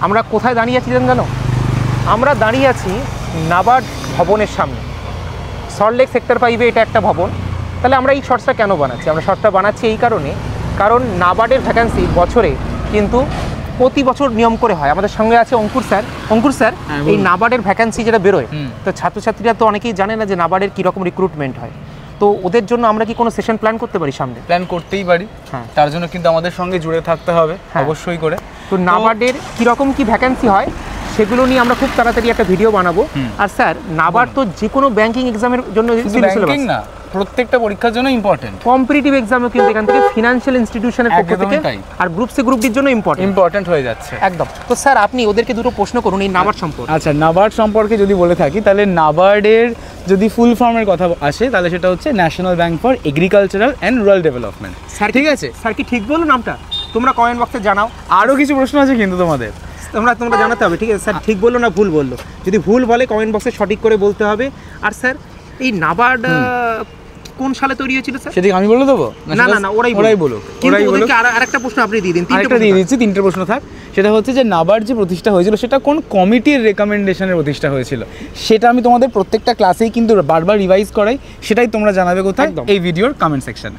আমরা কোথায় দাঁড়িয়ে আছি জানো? আমরা দাঁড়িয়ে আছি নাবার্ড ভবনের সামনে। সল্টলেক সেক্টর 5-এ এটা একটা ভবন। তাহলে আমরা এই শর্টসটা কেন বানাচ্ছি? আমরা শর্টসটা বানাচ্ছি এই কারণে, কারণ নাবার্ডের ভ্যাকান্সি বছরে কিন্তু প্রতি বছর নিয়ম করে হয়। আমাদের সঙ্গে আছে অঙ্কুর স্যার। অঙ্কুর স্যার, এই নাবার্ডের ভ্যাকান্সি যেটা বেরোয়, তো ছাত্রছাত্রীরা তো অনেকেই জানে না যে নাবার্ডের কীরকম রিক্রুটমেন্ট হয়। তো ওদের জন্য আমরা কি কোনো সেশন প্ল্যান করতে পারি সামনে? প্ল্যান করতেই পারি, হ্যাঁ। তার জন্য কিন্তু আমাদের সঙ্গে জুড়ে থাকতে হবে অবশ্যই করে। তো নাবার্ডের কীরকম কী ভ্যাকান্সি হয় সেগুলো নিয়ে আমরা খুব তাড়াতাড়ি একটা ভিডিও বানাবো। আর স্যার, নাবার্ড তো যে কোনো ব্যাংকিং এক্সামের জন্য না, প্রত্যেকটা পরীক্ষার জন্য ইম্পর্টেন্ট। কম্পিটিটিভ এক্সামও কিন্তু এখান থেকে ফিনান্সিয়াল ইনস্টিটিউশনের পক্ষ থেকে আর গ্রুপ সি গ্রুপ ডির জন্য ইম্পর্টেন্ট হয়ে যাচ্ছে একদম। তো স্যার, আপনি ওদেরকে দুটো প্রশ্ন করুন এই নাবার্ড সম্পর্কে। আচ্ছা, নাবার্ড সম্পর্কে যদি বলে থাকি তাহলে নাবার্ডের যদি ফুল ফর্মের কথা আসে তাহলে সেটা হচ্ছে national bank for agricultural and rural development. Sir ঠিক আছে? স্যার কি ঠিক বলুন নামটা? তোমরা কমেন্ট বক্সে জানাও। আরও কিছু প্রশ্ন আছে কিন্তু তোমরা জানাতে হবে, ঠিক আছে? স্যার ঠিক বললো না ভুল বললো? যদি ভুল বলে কমেন্ট বক্সে সঠিক করে বলতে হবে। আর স্যার, এই নাবার্ড কোন সালে তৈরি হয়েছিল স্যার? সেদিকে আমি বলে দেবো? না, ওরাই বলুক। কিন্তু ওদেরকে আরেকটা প্রশ্ন আপনি দিয়ে দিন। আরেকটা দিয়ে দিচ্ছি, তিনটে প্রশ্ন থাক। সেটা হচ্ছে যে নাবার্ড যে প্রতিষ্ঠা হয়েছিল সেটা কোন কমিটির রেকমেন্ডেশনে প্রতিষ্ঠা হয়েছিল, সেটা আমি তোমাদের প্রত্যেকটা ক্লাসেই কিন্তু বারবার রিভাইজ করাই। সেটাই তোমরা জানাবে কোথায়? এই ভিডিওর কমেন্ট সেকশনে।